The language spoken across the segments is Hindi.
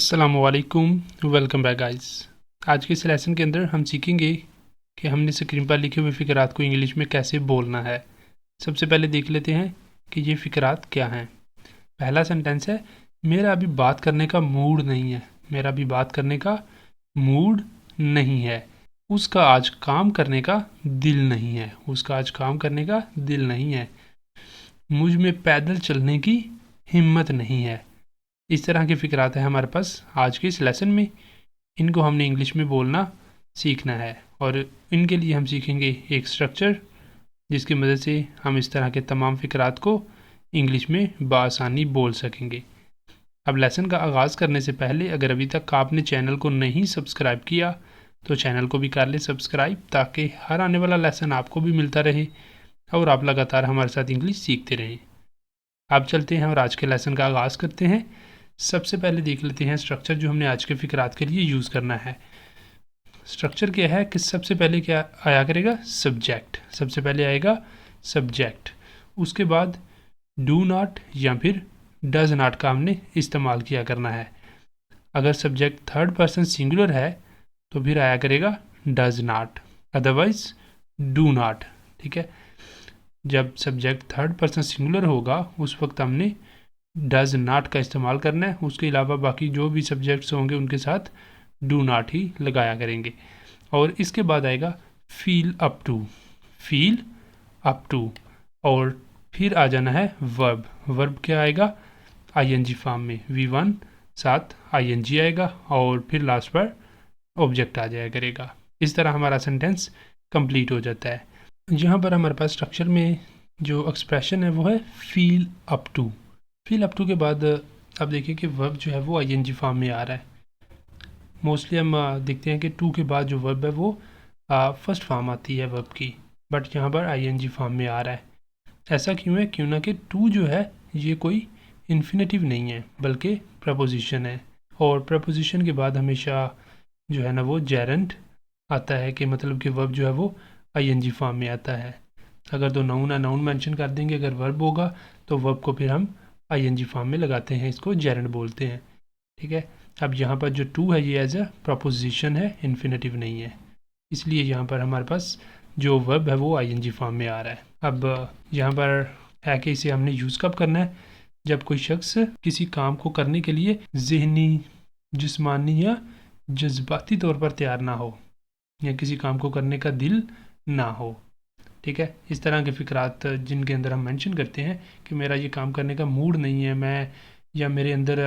अस्सलामुअलैकुम, वेलकम बैक गाइस। आज के इस लेसन के अंदर हम सीखेंगे कि हमने स्क्रीन पर लिखे हुए फ़िक्रात को इंग्लिश में कैसे बोलना है। सबसे पहले देख लेते हैं कि ये फ़िक्रात क्या हैं। पहला सेंटेंस है, मेरा अभी बात करने का मूड नहीं है। मेरा अभी बात करने का मूड नहीं है। उसका आज काम करने का दिल नहीं है। उसका आज काम करने का दिल नहीं है। मुझ में पैदल चलने की हिम्मत नहीं है। इस तरह के फ़िक्रात हैं हमारे पास आज के इस लेसन में। इनको हमने इंग्लिश में बोलना सीखना है और इनके लिए हम सीखेंगे एक स्ट्रक्चर, जिसकी मदद से हम इस तरह के तमाम फ़िक्रात को इंग्लिश में बआसानी बोल सकेंगे। अब लेसन का आगाज़ करने से पहले अगर अभी तक आपने चैनल को नहीं सब्सक्राइब किया तो चैनल को भी कर लें सब्सक्राइब, ताकि हर आने वाला लेसन आपको भी मिलता रहे और आप लगातार हमारे साथ इंग्लिश सीखते रहें। अब चलते हैं और आज के लेसन का आगाज़ करते हैं। सबसे पहले देख लेते हैं स्ट्रक्चर जो हमने आज के फ़िक्रात के लिए यूज़ करना है। स्ट्रक्चर क्या है कि सबसे पहले क्या आया करेगा, सब्जेक्ट। सबसे पहले आएगा सब्जेक्ट, उसके बाद डू नॉट या फिर डज नॉट का हमने इस्तेमाल किया करना है। अगर सब्जेक्ट थर्ड पर्सन सिंगुलर है तो फिर आया करेगा does not, otherwise do not. ठीक है, जब सब्जेक्ट थर्ड पर्सन सिंगुलर होगा उस वक्त हमने डज नॉट का इस्तेमाल करना है। उसके अलावा बाकी जो भी सब्जेक्ट्स होंगे उनके साथ डू नॉट ही लगाया करेंगे। और इसके बाद आएगा feel up to, feel up to, और फिर आ जाना है वर्ब। वर्ब क्या आएगा, आईएनजी फॉर्म में, V1 साथ आईएनजी आएगा और फिर लास्ट पर ऑब्जेक्ट आ जाया करेगा। इस तरह हमारा सेंटेंस कंप्लीट हो जाता है। यहाँ पर हमारे पास स्ट्रक्चर में जो एक्सप्रेशन है वो है feel up to. Feel up to के बाद आप देखिए कि वर्ब जो है वो आईएनजी फॉर्म में आ रहा है। मोस्टली हम देखते हैं कि टू के बाद जो वर्ब है वो फर्स्ट फॉर्म आती है वर्ब की, बट यहाँ पर आईएनजी फॉर्म में आ रहा है। ऐसा क्यों है, क्यों ना कि टू जो है ये कोई इन्फिनेटिव नहीं है बल्कि प्रपोजिशन है, और प्रपोजिशन के बाद हमेशा जो है ना वो जेरेंट आता है, कि मतलब कि वर्ब जो है वो आईएनजी फॉर्म में आता है। अगर तो नाउन मेंशन कर देंगे अगर वर्ब होगा तो वर्ब को फिर हम आईएनजी फॉर्म में लगाते हैं, इसको जेरेंट बोलते हैं। ठीक है, अब यहाँ पर जो टू है ये एज अ प्रपोजिशन है, इन्फिनेटिव नहीं है, इसलिए यहाँ पर हमारे पास जो वर्ब है वो आईएनजी फॉर्म में आ रहा है। अब यहाँ पर है कि इसे हमने यूज़ कब करना है, जब कोई शख्स किसी काम को करने के लिए ज़हनी, जिस्मानी या जज्बाती तौर पर तैयार ना हो, या किसी काम को करने का दिल ना हो। ठीक है, इस तरह के फ़िक्रात जिनके अंदर हम मेंशन करते हैं कि मेरा ये काम करने का मूड नहीं है, मैं, या मेरे अंदर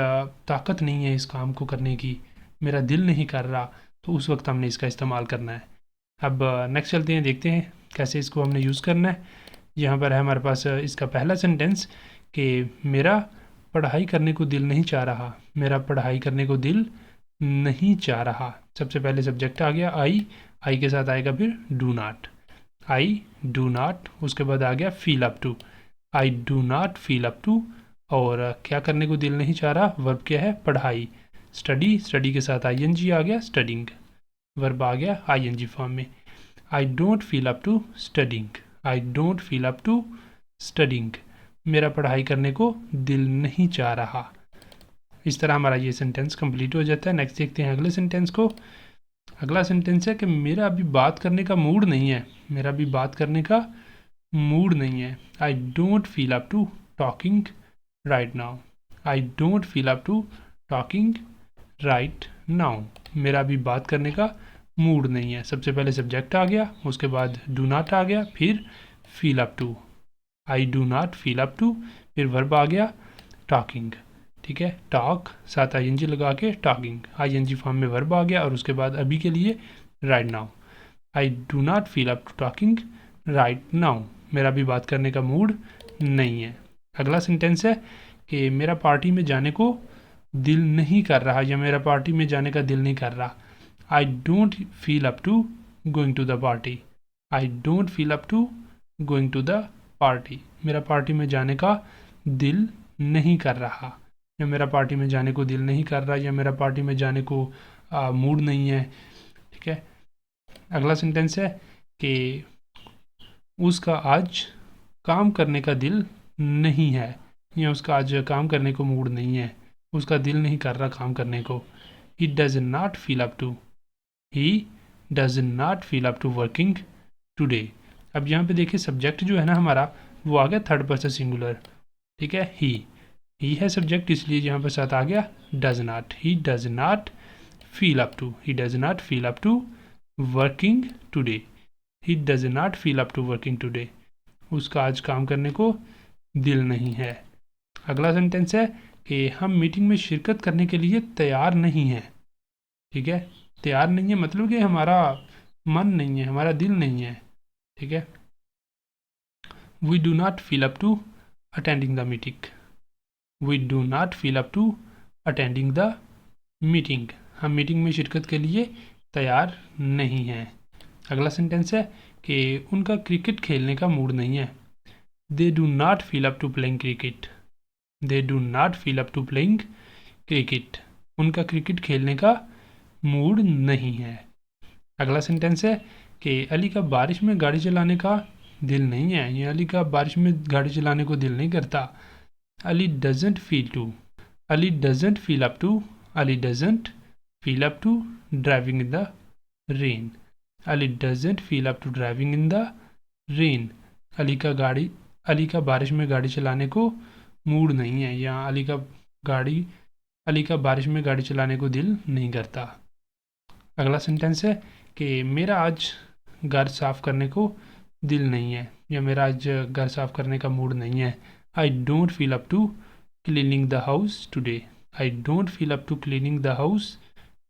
ताकत नहीं है इस काम को करने की, मेरा दिल नहीं कर रहा, तो उस वक्त हमने इसका इस्तेमाल करना है। अब नेक्स्ट चलते हैं, देखते हैं कैसे इसको हमने यूज़ करना है। यहाँ पर है हमारे पास इसका पहला सेंटेंस कि मेरा पढ़ाई करने को दिल नहीं चाह रहा। मेरा पढ़ाई करने को दिल नहीं चाह रहा। सबसे पहले सब्जेक्ट आ गया आई के साथ आएगा फिर do not, I do not, उसके बाद आ गया feel up to, I do not feel up to, और क्या करने को दिल नहीं चाह रहा, वर्ब क्या है, पढ़ाई, स्टडी, स्टडी के साथ आईएनजी आ गया, स्टडिंग, वर्ब आ गया आईएनजी फॉर्म में। I don't feel up to studying, I don't feel up to studying, मेरा पढ़ाई करने को दिल नहीं चाह रहा। इस तरह हमारा ये सेंटेंस कंप्लीट हो जाता है। नेक्स्ट देखते हैं अगले सेंटेंस को। अगला सेंटेंस है कि मेरा अभी बात करने का मूड नहीं है। मेरा अभी बात करने का मूड नहीं है। I don't feel up to talking right now, I don't feel up to talking right now, मेरा अभी बात करने का मूड नहीं है। सबसे पहले सब्जेक्ट आ गया, उसके बाद डू नॉट आ गया, फिर feel up to, I do not feel up to, फिर वर्ब आ गया टॉकिंग। ठीक है, टॉक साथ आईएनजी लगा के टॉकिंग, आईएनजी फॉर्म में वर्ब आ गया, और उसके बाद अभी के लिए right now, I do not feel up to talking right now, मेरा भी बात करने का मूड नहीं है। अगला सेंटेंस है कि मेरा पार्टी में जाने को दिल नहीं कर रहा, या मेरा पार्टी में जाने का दिल नहीं कर रहा। I don't feel up to going to the party, I don't feel up to going to the party, मेरा पार्टी में जाने का दिल नहीं कर रहा, या मेरा पार्टी में जाने को दिल नहीं कर रहा, या मेरा पार्टी में जाने को मूड नहीं है। ठीक है, अगला सेंटेंस है कि उसका आज काम करने का दिल नहीं है, या उसका आज काम करने को मूड नहीं है। उसका दिल नहीं कर रहा काम करने को। He does not feel up to, he does not feel up to working today. अब यहाँ पे देखिए सब्जेक्ट जो है ना हमारा वो आ गया थर्ड पर्सन सिंगुलर, ठीक है। ही है सब्जेक्ट, इसलिए यहाँ पर साथ आ गया does not. He does not feel up to, he does not feel up to working today, he does not feel up to working today. उसका आज काम करने को दिल नहीं है। अगला सेंटेंस है कि हम मीटिंग में शिरकत करने के लिए तैयार नहीं हैं, ठीक है। तैयार नहीं है मतलब कि हमारा मन नहीं है, हमारा दिल नहीं है, ठीक है। We do not feel up to attending the meeting, we do not feel up to attending the meeting. हम मीटिंग में शिरकत के लिए तैयार नहीं हैं। अगला सेंटेंस है कि उनका क्रिकेट खेलने का मूड नहीं है। They do not feel up to playing cricket, they do not feel up to playing cricket. उनका क्रिकेट खेलने का मूड नहीं है। अगला सेंटेंस है कि अली का बारिश में गाड़ी चलाने का दिल नहीं है, या अली का बारिश में गाड़ी चलाने को दिल नहीं करता। Ali doesn't feel to, Ali doesn't feel up to, Ali doesn't feel up to driving in the rain, Ali doesn't feel up to driving in the rain. Ali का बारिश में गाड़ी चलाने को मूड नहीं है, या अली का बारिश में गाड़ी चलाने को दिल नहीं करता। अगला सेंटेंस है कि मेरा आज घर साफ करने को दिल नहीं है, या मेरा आज घर साफ करने का मूड नहीं है। I don't feel up to cleaning the house today, I don't feel up to cleaning the house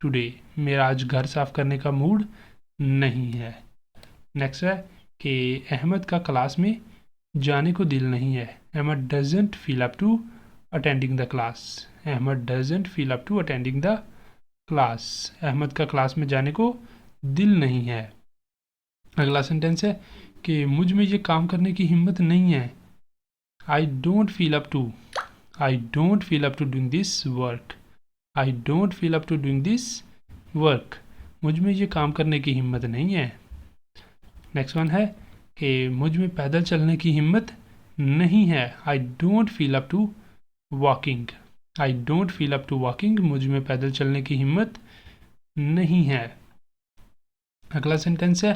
today. मेरा आज घर साफ करने का मूड नहीं है। नेक्स्ट है कि अहमद का क्लास में जाने को दिल नहीं है। Ahmed doesn't feel up to attending the class, Ahmed doesn't feel up to attending the class. Ahmed का क्लास में जाने को दिल नहीं है। अगला सेंटेंस है कि मुझ में ये काम करने की हिम्मत नहीं है। I don't feel up to, I don't feel up to doing this work, I don't feel up to doing this work. मुझ में ये काम करने की हिम्मत नहीं है। नेक्स्ट वन है कि मुझ में पैदल चलने की हिम्मत नहीं है। I don't feel up to walking, I don't feel up to walking. मुझ में पैदल चलने की हिम्मत नहीं है। अगला सेंटेंस है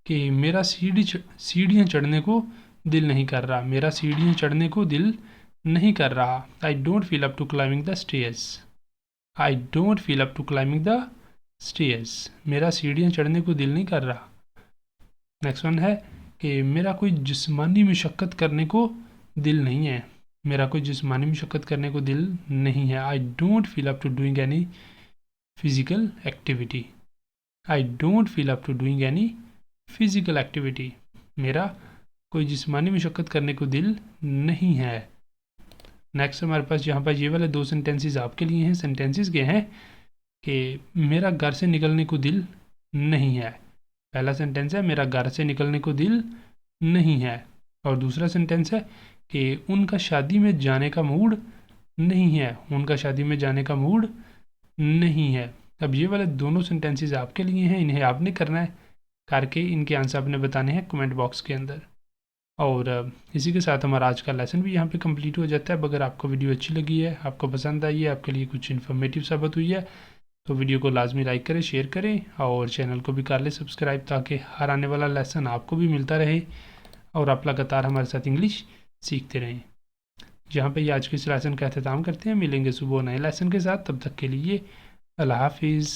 कि मेरा सीढ़ियाँ चढ़ने को दिल नहीं कर रहा, मेरा सीढ़ियाँ चढ़ने को दिल नहीं कर रहा। I don't feel up to climbing the stairs, I don't feel up to climbing the stairs. मेरा सीढ़ियाँ चढ़ने को दिल नहीं कर रहा। नेक्स्ट वन है कि मेरा कोई जिस्मानी मशक्क़त करने को दिल नहीं है, मेरा कोई जिस्मानी मशक्क़त करने को दिल नहीं है। I don't feel up to doing any physical activity, I don't feel up to doing any physical activity. मेरा कोई जिस्मानी मशक्क़त करने को दिल नहीं है। नेक्स्ट हमारे पास यहाँ पर ये वाले दो सेंटेंसेस आपके लिए हैं। सेंटेंसेस के हैं कि मेरा घर से निकलने को दिल नहीं है। पहला सेंटेंस है मेरा घर से निकलने को दिल नहीं है, और दूसरा सेंटेंस है कि उनका शादी में जाने का मूड नहीं है, उनका शादी में जाने का मूड नहीं है। अब ये वाले दोनों सेंटेंसेस आपके लिए हैं, इन्हें आपने करना है, करके इनके आंसर आपने बताने हैं कमेंट बॉक्स के अंदर। और इसी के साथ हमारा आज का लेसन भी यहाँ पे कंप्लीट हो जाता है। अगर आपको वीडियो अच्छी लगी है, आपको पसंद आई है, आपके लिए कुछ इन्फॉर्मेटिव साबित हुई है, तो वीडियो को लाजमी लाइक करें, शेयर करें, और चैनल को भी कर लें सब्सक्राइब, ताकि हर आने वाला लेसन आपको भी मिलता रहे और आप लगातार हमारे साथ इंग्लिश सीखते रहें। जहाँ पे आज के इस लेसन का अख्ताम करते हैं। मिलेंगे सुबह नए लेसन के साथ, तब तक के लिए अल्लाह हाफिज़।